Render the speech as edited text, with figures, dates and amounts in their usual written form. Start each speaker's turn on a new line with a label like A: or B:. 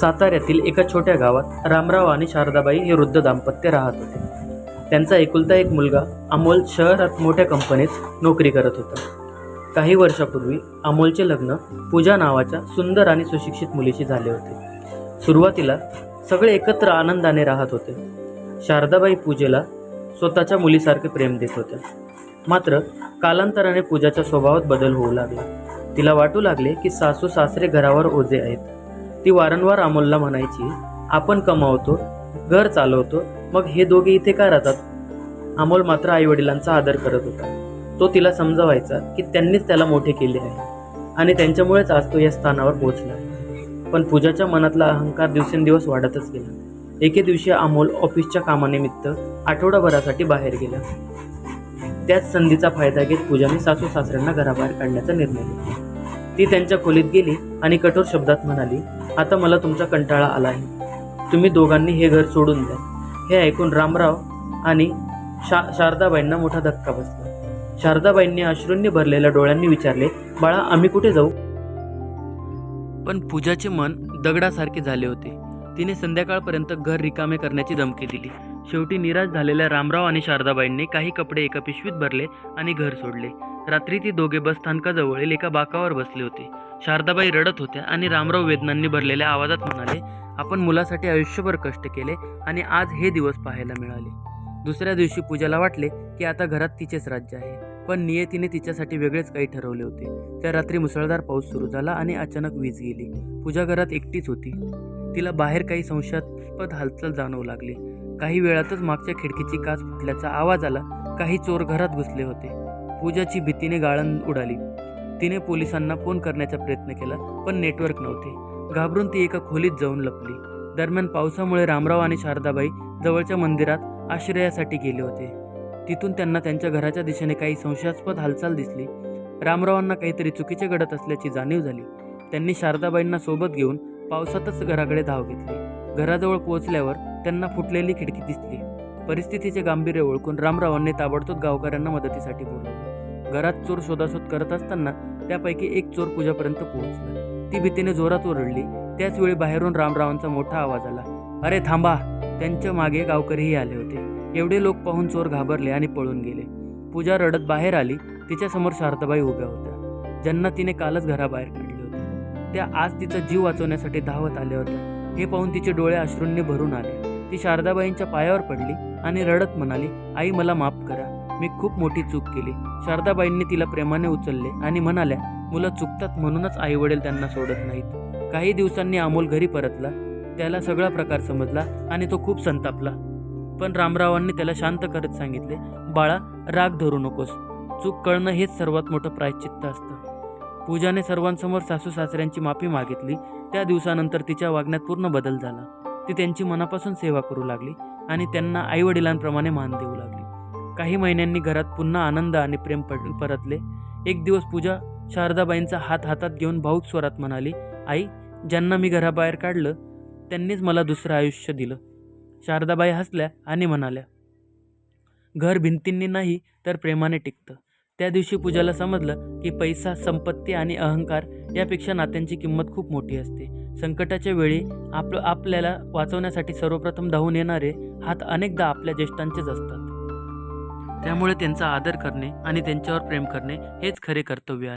A: साताऱ्यातील एका छोट्या गावात रामराव आणि शारदाबाई हे वृद्ध दाम्पत्य राहत होते. त्यांचा एकुलता एक मुलगा अमोल शहरात मोठ्या कंपनीत नोकरी करत होता. काही वर्षापूर्वी अमोलचे लग्न पूजा नावाच्या सुंदर आणि सुशिक्षित मुलीशी झाले होते. सुरुवातीला सगळे एकत्र आनंदाने राहत होते. शारदाबाई पूजेला स्वतःच्या मुलीसारखे प्रेम देत होत्या. मात्र कालांतराने पूजाच्या स्वभावात बदल होऊ लागला. तिला वाटू लागले की सासू सासरे घरावर ओझे आहेत. ती वारंवार अमोलला म्हणायची, आपण कमावतो, घर चालवतो, मग हे दोघे इथे का राहतात. अमोल मात्र आईवडिलांचा आदर करत होता. तो तिला समजावायचा की त्यांनीच त्याला मोठे केले आहे आणि त्यांच्यामुळेच आज तो या स्थानावर पोहोचला आहे. पण पूजाच्या मनातला अहंकार दिवसेंदिवस वाढतच गेला. एके दिवशी अमोल ऑफिसच्या कामानिमित्त आठवडाभरासाठी बाहेर गेला. त्याच संधीचा फायदा घेत पूजाने सासू सासऱ्यांना घराबाहेर काढण्याचा निर्णय घेतला. ती त्यांच्या खोलीत गेली आणि कठोर शब्दात म्हणाली, आता मला तुमचा कंटाळा आला आहे. तुम्ही दोघांनी हे घर सोडून द्या. हे ऐकून रामराव आणि शारदाबाईंना मोठा धक्का बसला. शारदाबाईंनी अश्रूंनी भरलेल्या डोळ्यांनी विचारले, बाळा आम्ही कुठे जाऊ. पण पूजाचे मन दगडासारखे झाले होते. तिने संध्याकाळपर्यंत घर रिकामे करण्याची धमकी दिली. शेवटी निराश झालेल्या रामराव आणि शारदाबाईंनी काही कपडे एका पिशवीत भरले आणि घर सोडले. रात्री ती दोघे बस स्थानकाजवळील एका बाकावर बसले होते. शारदाबाई रडत होत्या आणि रामराव वेदनांनी भरलेल्या आवाजात म्हणाले, आपण मुलासाठी आयुष्यभर कष्ट केले आणि आज हे दिवस पाहायला मिळाले. दुसऱ्या दिवशी पूजाला वाटले की आता घरात तिचेच राज्य आहे. पण नियतीने तिच्यासाठी वेगळेच काही ठरवले होते. त्या रात्री मुसळधार पाऊस सुरू झाला आणि अचानक वीज गेली. पूजा घरात एकटीच होती. तिला बाहेर काही संशयास्पद हालचाल जाणवू लागली. काही वेळातच मागच्या खिडकीची काच फुटल्याचा आवाज आला. काही चोर घरात घुसले होते. पूजाची भीतीने गाळण उडाली. तिने पोलिसांना फोन करण्याचा प्रयत्न केला, पण नेटवर्क नव्हते. घाबरून ती एका खोलीत जाऊन लपली. दरम्यान पावसामुळे रामराव आणि शारदाबाई जवळच्या मंदिरात आश्रयासाठी गेले होते. तिथून त्यांना त्यांच्या घराच्या दिशेने काही संशयास्पद हालचाल दिसली. रामरावांना काहीतरी चुकीचे घडत असल्याची जाणीव झाली. त्यांनी शारदाबाईंना सोबत घेऊन पावसातच घराकडे धाव घेतली. घराजवळ पोहोचल्यावर त्यांना फुटलेली खिडकी दिसली. परिस्थितीचे गांभीर्य ओळखून रामरावांनी ताबडतोब गावकऱ्यांना मदतीसाठी बोलावले. घरात चोर शोधाशोध करत असताना त्यापैकी एक चोर पूजापर्यंत पोहोचला. ती भीतीने जोरात ओरडली. त्याच वेळी बाहेरून रामरावांचा मोठा आवाज आला, अरे थांबा. त्यांच्या मागे गावकरीही आले होते. एवढे लोक पाहून चोर घाबरले आणि पळून गेले. पूजा रडत बाहेर आली. तिच्यासमोर शारदाबाई उभ्या होत्या, ज्यांना तिने कालच घराबाहेर काढले होते. त्या आज तिचा जीव वाचवण्यासाठी धावत आल्या होत्या. हे पाहून तिचे डोळे अश्रूंनी भरून आले. ती शारदाबाईंच्या पायावर पडली आणि रडत म्हणाली, आई मला माफ करा, मी खूप मोठी चूक केली. शारदाबाईंनी तिला प्रेमाने उचलले आणि म्हणाल्या, मुलं चुकतात म्हणूनच आई वडील त्यांना सोडत नाहीत. काही दिवसांनी अमोल घरी परतला. त्याला सगळा प्रकार समजला आणि तो खूप संतापला. पण रामरावांनी त्याला शांत करत सांगितले, बाळा राग धरू नकोस. चूक कळणं हेच सर्वात मोठं प्रायश्चित्त असतं. पूजाने सर्वांसमोर सासू सासऱ्यांची माफी मागितली. त्या दिवसानंतर तिच्या वागण्यात पूर्ण बदल झाला. ती त्यांची मनापासून सेवा करू लागली आणि त्यांना आईवडिलांप्रमाणे मान देऊ लागली. काही महिन्यांनी घरात पुन्हा आनंद आणि प्रेम परतले. एक दिवस पूजा शारदाबाईंचा हात हातात घेऊन भाऊक स्वरात म्हणाली, आई, ज्यांना मी घराबाहेर काढलं त्यांनीच मला दुसरं आयुष्य दिलं. शारदाबाई हसल्या आणि म्हणाल्या, घर भिंतींनी नाही तर प्रेमाने टिकतं. त्या दिवशी पूजाला समजलं की पैसा, संपत्ती आणि अहंकार यापेक्षा नात्यांची किंमत खूप मोठी असते. संकटाच्या वेळी आपल्याला वाचवण्यासाठी सर्वप्रथम धावून येणारे हात अनेकदा आपल्या ज्येष्ठांचेच असतात. त्यामुळे त्यांचा आदर करणे आणि त्यांच्यावर प्रेम करणे हेच खरे कर्तव्य आहे.